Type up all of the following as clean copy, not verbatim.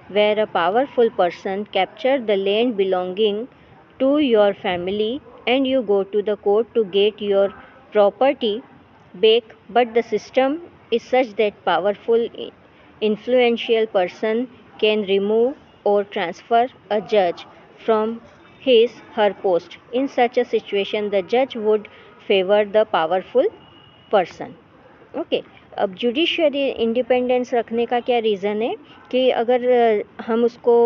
where a powerful person captured the land belonging to your family and you go to the court to get your property back, but the system is such that powerful influential person can remove or transfer a judge from his her post. In such a situation the judge would favor the powerful person okay. अब judiciary independence रखने का क्या reason है कि अगर हम उसको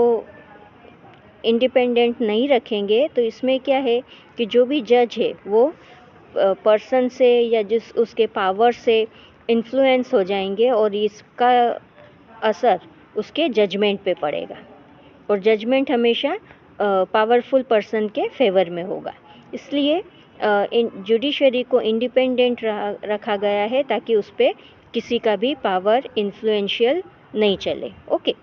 independent नहीं रखेंगे तो इसमें क्या है कि जो भी जज है वो पर्सन से या जिस उसके पावर से इन्फ्लुएंस हो जाएंगे और इसका असर उसके जजमेंट पे पड़ेगा और जजमेंट हमेशा पावरफुल पर्सन के फेवर में होगा। इसलिए जुडिशरी को इंडिपेंडेंट रखा गया है ताकि उस पर किसी का भी पावर इन्फ्लुएंशियल नहीं चले। Okay,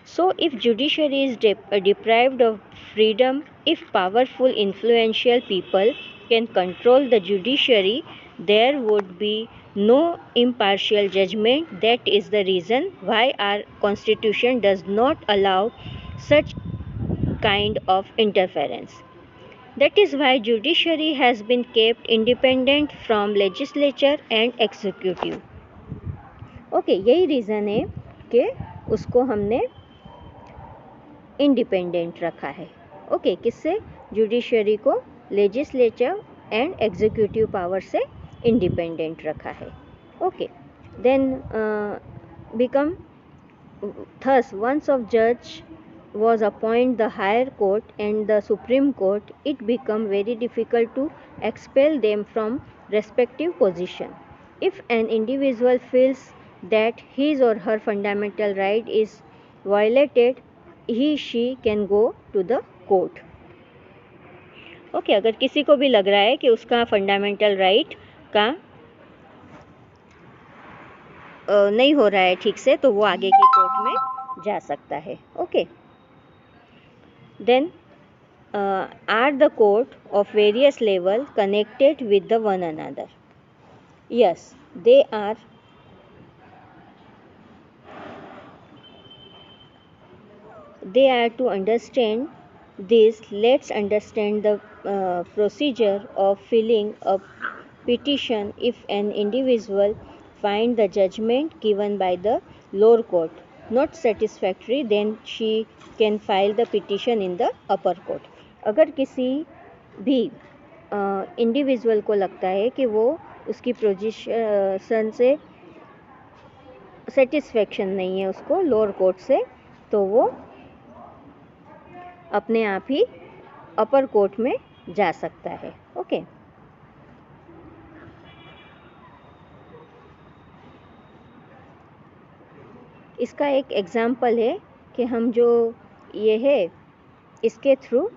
so if judiciary is deprived of freedom, if powerful influential people can control the judiciary, there would be no impartial judgment. That is the reason why our constitution does not allow such kind of interference. That is why judiciary has been kept independent from legislature and executive. Okay, यही reason है कि उसको हमने independent रखा है। Okay, किससे? Judiciary को legislature and executive power से इंडिपेंडेंट रखा है। Okay, then become thus once of जज was appointed the higher court and the supreme court, it become very difficult to expel them from respective position. If an individual feels that his or her fundamental right is violated, he she can go to the court. Okay, अगर किसी को भी लग रहा है कि उसका fundamental right का नहीं हो रहा है ठीक से तो वो आगे की कोर्ट में जा सकता है। Okay, then are the court of various level connected with the one another? Yes, they are. They are. To understand this, let's understand the procedure of filing a petition. If an individual find the judgment given by the lower court not satisfactory, then she can file the petition in the upper court. अगर किसी भी individual को लगता है कि वो उसकी position से सेटिस्फेक्शन नहीं है उसको लोअर कोर्ट से, तो वो अपने आप ही अपर कोर्ट में जा सकता है। ओके, इसका एक एग्जाम्पल है कि हम जो ये है इसके थ्रू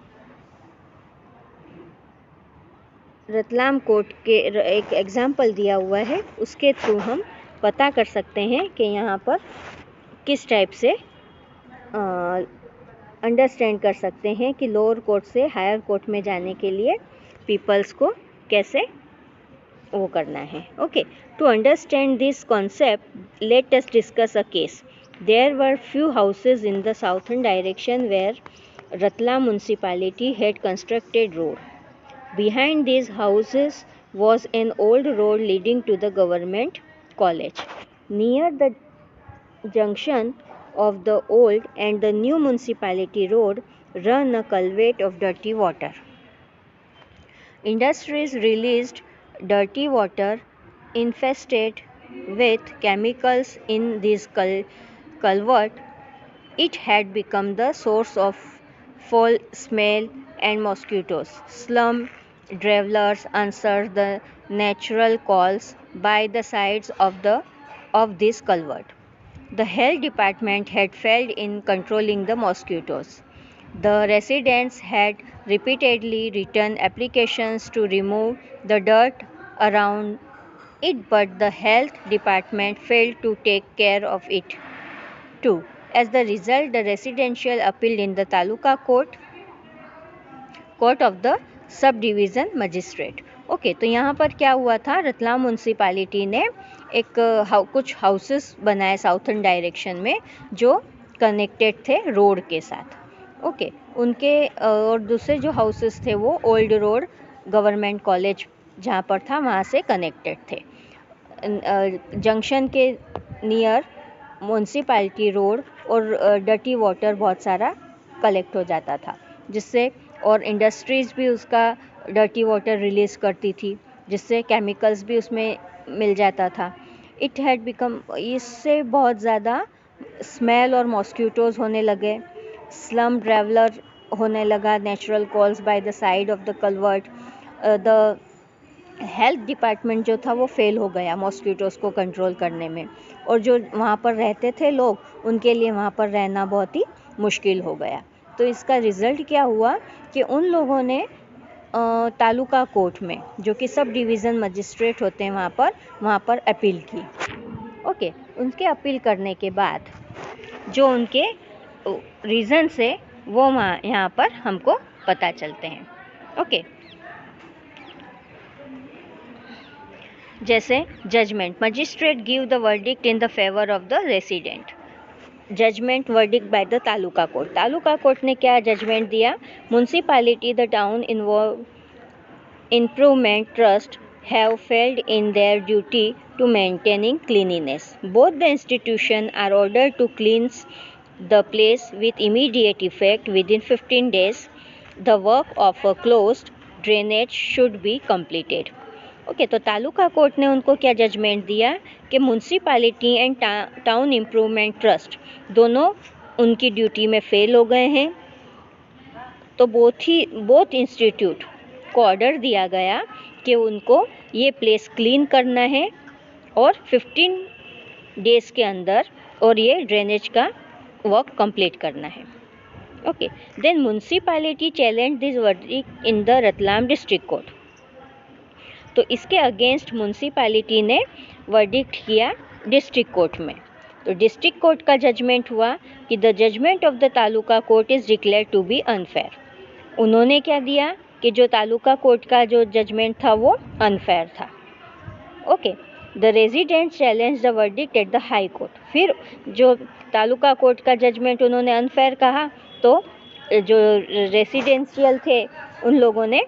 रतलाम कोर्ट के एक एग्जाम्पल दिया हुआ है, उसके थ्रू हम पता कर सकते हैं कि यहाँ पर किस टाइप से अंडरस्टैंड कर सकते हैं कि लोअर कोर्ट से हायर कोर्ट में जाने के लिए पीपल्स को कैसे वो करना है। Okay, to understand this concept let us discuss a case. There were few houses in the southern direction where Ratlam municipality had constructed road. Behind these houses was an old road leading to the government college. Near the junction of the old and the new municipality road ran a culvert of dirty water. Industries released dirty water infested with chemicals in this culvert. It had become the source of foul smell and mosquitoes. Slum dwellers answered the natural calls by the sides of this culvert. The health department had failed in controlling the mosquitoes. The residents had repeatedly written applications to remove the dirt around it, but the health department failed to take care of it too. As the result, the residential appealed in the Taluka court of the sub division magistrate. Okay, तो यहाँ पर क्या हुआ था, Ratlam municipality ने एक कुछ houses बनाए साउथर्न डायरेक्शन में जो कनेक्टेड थे रोड के साथ। ओके, उनके और दूसरे जो हाउसेस थे वो ओल्ड रोड गवर्नमेंट कॉलेज जहाँ पर था वहाँ से कनेक्टेड थे। जंक्शन के नियर म्यूनसिपैलिटी रोड और डर्टी वाटर बहुत सारा कलेक्ट हो जाता था, जिससे और इंडस्ट्रीज़ भी उसका डर्टी वाटर रिलीज़ करती थी, जिससे केमिकल्स भी उसमें मिल जाता था। इट हैड बिकम, इससे बहुत ज़्यादा स्मेल और मॉस्किटोज़ होने लगे, स्लम ट्रैवलर होने लगा, natural calls by the side of the culvert. The health department जो था वो फेल हो गया मॉस्किटोज़ को कंट्रोल करने में, और जो वहाँ पर रहते थे लोग उनके लिए वहाँ पर रहना बहुत ही मुश्किल हो गया। तो इसका रिज़ल्ट क्या हुआ कि उन लोगों ने तालुका कोर्ट में, जो कि सब डिवीज़न मजिस्ट्रेट होते हैं वहाँ पर अपील की। ओके, उनके अपील करने के बाद जो उनके रीज़न से वो यहाँ पर हमको पता चलते हैं। ओके, जैसे judgement, magistrate give the verdict in the favour of the resident. Judgement verdict by the taluka court. Taluka court ने क्या जजमेंट दिया? Municipality the town involve improvement trust have failed in their duty to maintaining cleanliness. Both the institutions are ordered to cleanse the place with immediate effect within 15 days. The work of a closed drainage should be completed. Okay, तो taluka court ने उनको क्या judgement दिया कि municipality and town improvement trust दोनों उनकी duty में fail हो गए हैं। तो बोथ इंस्टीट्यूट को ऑर्डर दिया गया कि उनको ये प्लेस क्लीन करना है और 15 डेज़ के अंदर और ये ड्रेनेज का वर्क कंप्लीट करना है। Okay, then municipality challenge this verdict in the Ratlam district court. तो इसके अगेंस्ट म्यूनसिपैलिटी ने वर्डिक्ट किया डिस्ट्रिक्ट कोर्ट में। तो डिस्ट्रिक्ट कोर्ट का जजमेंट हुआ कि the judgement of the taluka court is declared to be unfair. उन्होंने क्या दिया कि जो तालुका कोर्ट का जो जजमेंट था वो अनफेयर था। Okay, the resident challenge the verdict at the high court. फिर जो तालुका कोर्ट का जजमेंट उन्होंने अनफेयर कहा, तो जो रेसिडेंशियल थे उन लोगों ने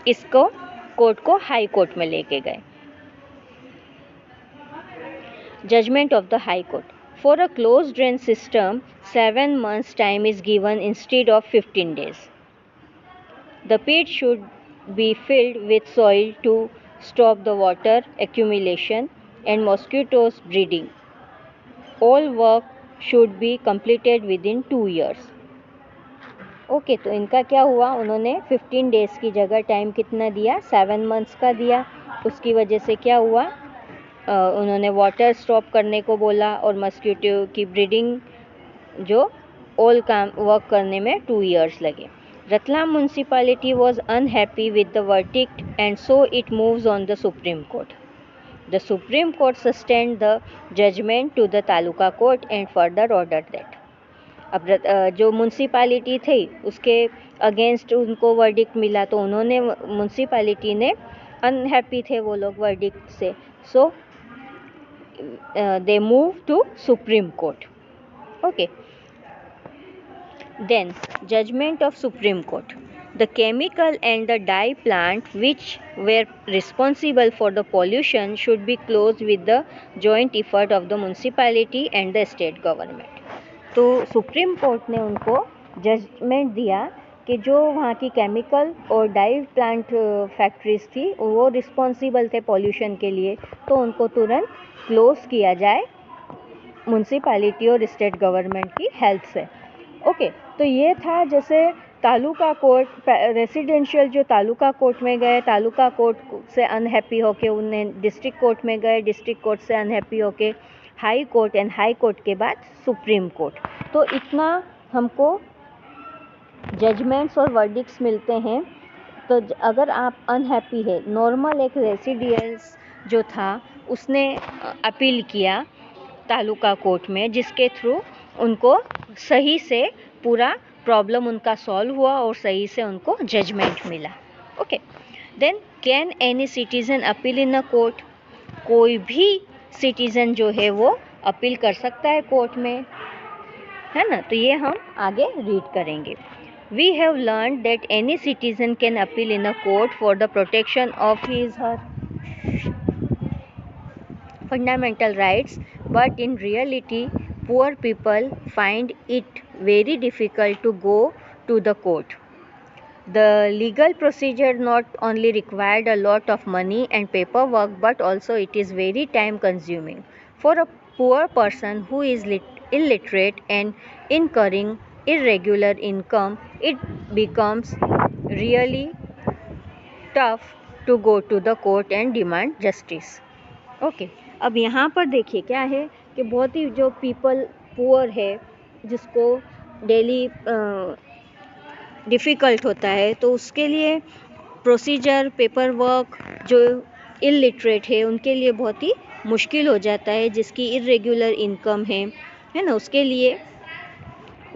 इसको कोर्ट को हाई कोर्ट में लेके गए। Judgement of the high court, for a close drain system 7 months time is given instead of 15 days. The pit should be filled with soil to stop the water accumulation and mosquitoes breeding. All work should be completed within 2 years. Okay, तो इनका क्या हुआ? उन्होंने 15 days की जगह time कितना दिया? 7 months का दिया। उसकी वजह से क्या हुआ? उन्होंने वाटर स्टॉप करने को बोला और मस्कीटो की ब्रीडिंग जो ऑल काम वर्क करने में 2 years लगे। Ratlam municipality was unhappy with the verdict and so it moves on the Supreme Court. The Supreme Court sustained the judgment to the Taluka Court and further ordered that. अब जो municipality थी उसके against उनको verdict मिला, तो उन्होंने municipality ने unhappy थे वो लोग वर्डिक्ट से, so they move to supreme court. Okay, then judgment of Supreme Court, the chemical and the dye plant which were responsible for the pollution should be closed with the joint effort of the municipality and the state government. तो supreme court ने उनको judgement दिया कि जो वहाँ की chemical और die plant factories थी वो रिस्पॉन्सिबल थे पॉल्यूशन के लिए, तो उनको तुरंत क्लोज किया जाए म्यूनसिपैलिटी और स्टेट गवर्नमेंट की हेल्प से। ओके, तो ये था जैसे तालुका कोर्ट, रेसिडेंशियल जो तालुका कोर्ट में गए, तालुका कोर्ट से अनहैप्पी होके उन्हें डिस्ट्रिक्ट कोर्ट में गए, डिस्ट्रिक्ट कोर्ट से अनहैप्पी होके high court, and high court के बाद सुप्रीम कोर्ट। तो इतना हमको जजमेंट्स और वर्डिक्ट्स मिलते हैं। तो अगर आप अनहैप्पी है, नॉर्मल एक रेसिडेंस जो था उसने अपील किया तालुका कोर्ट में, जिसके थ्रू उनको सही से पूरा प्रॉब्लम उनका सॉल्व हुआ और सही से उनको जजमेंट मिला। Okay, then can any citizen appeal in a court? कोई भी सिटीज़न जो है वो अपील कर सकता है कोर्ट में। है ना। तो ये हम आगे रीड करेंगे। We have learn that any citizen can appeal in a court for the protection of his her fundamental rights, but in reality, poor people find it very difficult to go to the court. The legal procedure not only required a lot of money and paperwork, but also it is very time consuming. For a poor person who is illiterate and incurring irregular income, it becomes really tough to go to the court and demand justice. Okay अब यहाँ पर देखिए क्या है कि बहुत ही जो people poor है, जिसको डेली डिफ़िकल्ट होता है, तो उसके लिए प्रोसीजर पेपर वर्क, जो इलिटरेट है उनके लिए बहुत ही मुश्किल हो जाता है, जिसकी इरेगुलर इनकम है ना, उसके लिए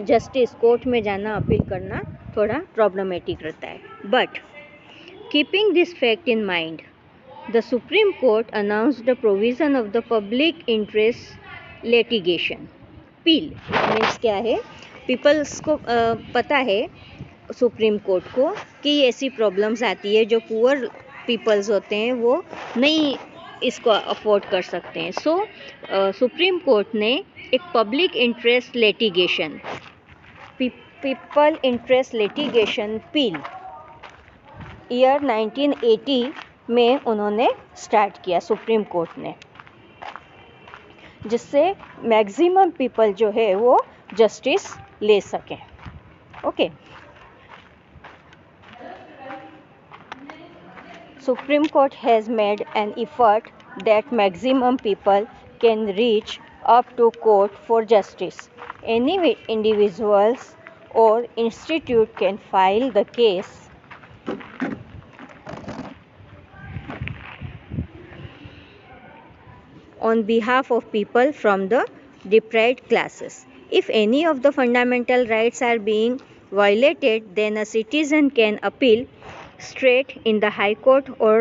जस्टिस कोर्ट में जाना, अपील करना थोड़ा प्रॉब्लमेटिक रहता है. But keeping this fact in mind, the Supreme Court announced the provision of the public interest litigation. PIL means क्या है, पीपल्स को पता है सुप्रीम कोर्ट को कि ऐसी प्रॉब्लम्स आती है जो पुअर पीपल्स होते हैं वो नहीं इसको अफोर्ड कर सकते हैं. सो सुप्रीम कोर्ट ने एक public interest litigation, people interest litigation PIL year 1980 में उन्होंने स्टार्ट किया सुप्रीम कोर्ट ने, जिससे मैक्सिमम पीपल जो है वो जस्टिस ले सकें. Okay, supreme court has made an effort that maximum people can reach up to court for justice. Any individuals और institute can file the case on behalf of people from the deprived classes. If any of the fundamental rights are being violated, then a citizen can appeal straight in the High Court or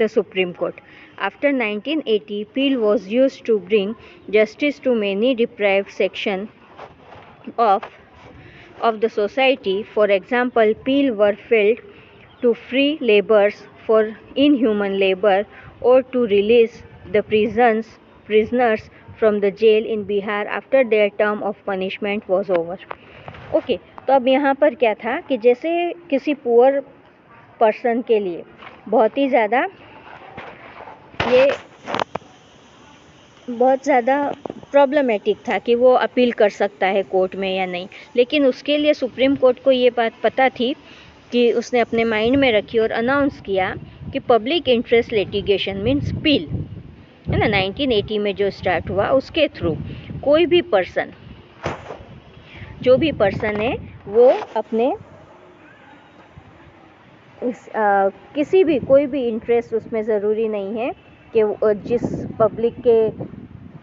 the Supreme Court. After 1980, PIL was used to bring justice to many deprived sections of the society. For example, PIL were filled to free laborers for inhuman labor or to release the prisoners from the jail in Bihar after their term of punishment was over. Okay, तो अब यहाँ पर क्या था कि जैसे किसी poor person के लिए बहुत ज़्यादा प्रॉब्लमेटिक था कि वो अपील कर सकता है कोर्ट में या नहीं, लेकिन उसके लिए सुप्रीम कोर्ट को ये बात पता थी कि उसने अपने माइंड में रखी और अनाउंस किया कि public interest litigation means PIL है ना, 1980 में जो स्टार्ट हुआ, उसके थ्रू कोई भी पर्सन, जो भी पर्सन है वो अपने किसी भी कोई भी इंटरेस्ट, उसमें ज़रूरी नहीं है कि जिस पब्लिक के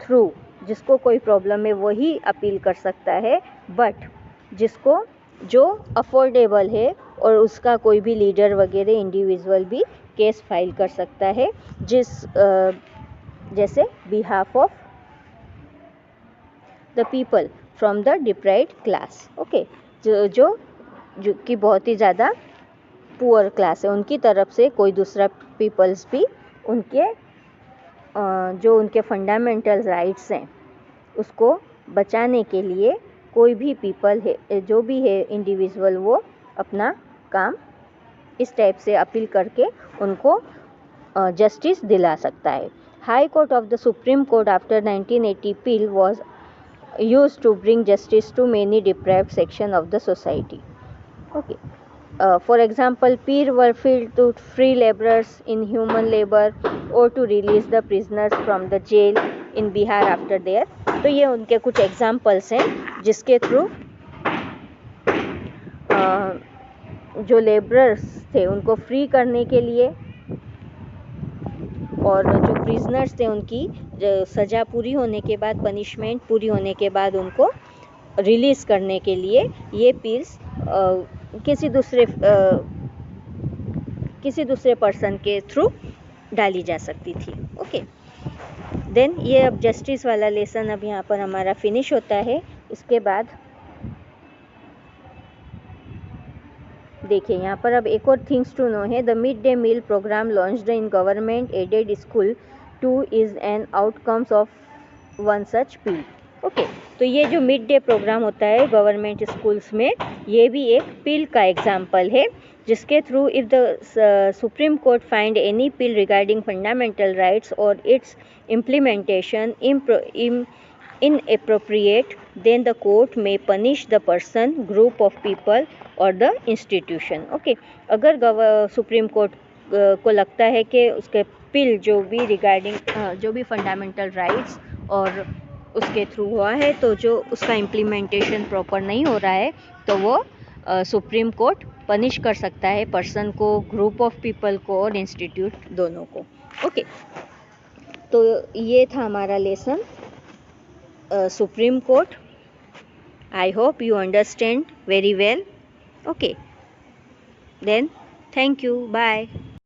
थ्रू जिसको कोई प्रॉब्लम है वही अपील कर सकता है, बट जिसको जो अफोर्डेबल है और उसका कोई भी लीडर वगैरह इंडिविजुअल भी केस फाइल कर सकता है, जैसे behalf of the people from the deprived class. Okay, जो कि बहुत ही ज़्यादा पुअर क्लास है, उनकी तरफ से कोई दूसरा पीपल्स भी उनके जो उनके फंडामेंटल राइट्स हैं उसको बचाने के लिए कोई भी पीपल है, जो भी है इंडिविजुअल, वो अपना काम इस टाइप से अपील करके उनको जस्टिस दिला सकता है. High court of the supreme court after 1980 PIL was used to bring justice to many deprived sections of the society. Okay. For example, PIL were filled to free laborers in human labor or to release the prisoners from the jail in Bihar after their. तो ये उनके कुछ examples हैं जिसके through जो labourers थे उनको free करने के लिए और जो प्रिजनर्स थे उनकी सज़ा पूरी होने के बाद, पनिशमेंट पूरी होने के बाद उनको रिलीज़ करने के लिए ये PILs किसी दूसरे पर्सन के थ्रू डाली जा सकती थी. ओके, देन ये अब जस्टिस वाला लेसन अब यहाँ पर हमारा फिनिश होता है. इसके बाद देखिए यहाँ पर अब एक और थिंग्स टू नो है। The mid day meal programme launched in government aided school 2 is an outcomes of one such PIL. Okay, तो ये जो मिड डे प्रोग्राम होता है गवर्नमेंट स्कूल्स में, ये भी एक पील का एग्जाम्पल है, जिसके through if the supreme court find any appeal regarding fundamental rights और its implementation inappropriate, then the court may punish the person, group of people or the institution. Okay, अगर supreme court को लगता है कि उसके पिल जो भी रिगार्डिंग जो भी फंडामेंटल राइट्स और उसके थ्रू हुआ है, तो जो उसका इम्प्लीमेंटेशन प्रॉपर नहीं हो रहा है, तो वो सुप्रीम कोर्ट पनिश कर सकता है पर्सन को, ग्रुप ऑफ पीपल को और इंस्टीट्यूट दोनों को। ओके, तो ये था हमारा lesson Supreme Court. I hope you understand very well. Okay, then thank you. Bye.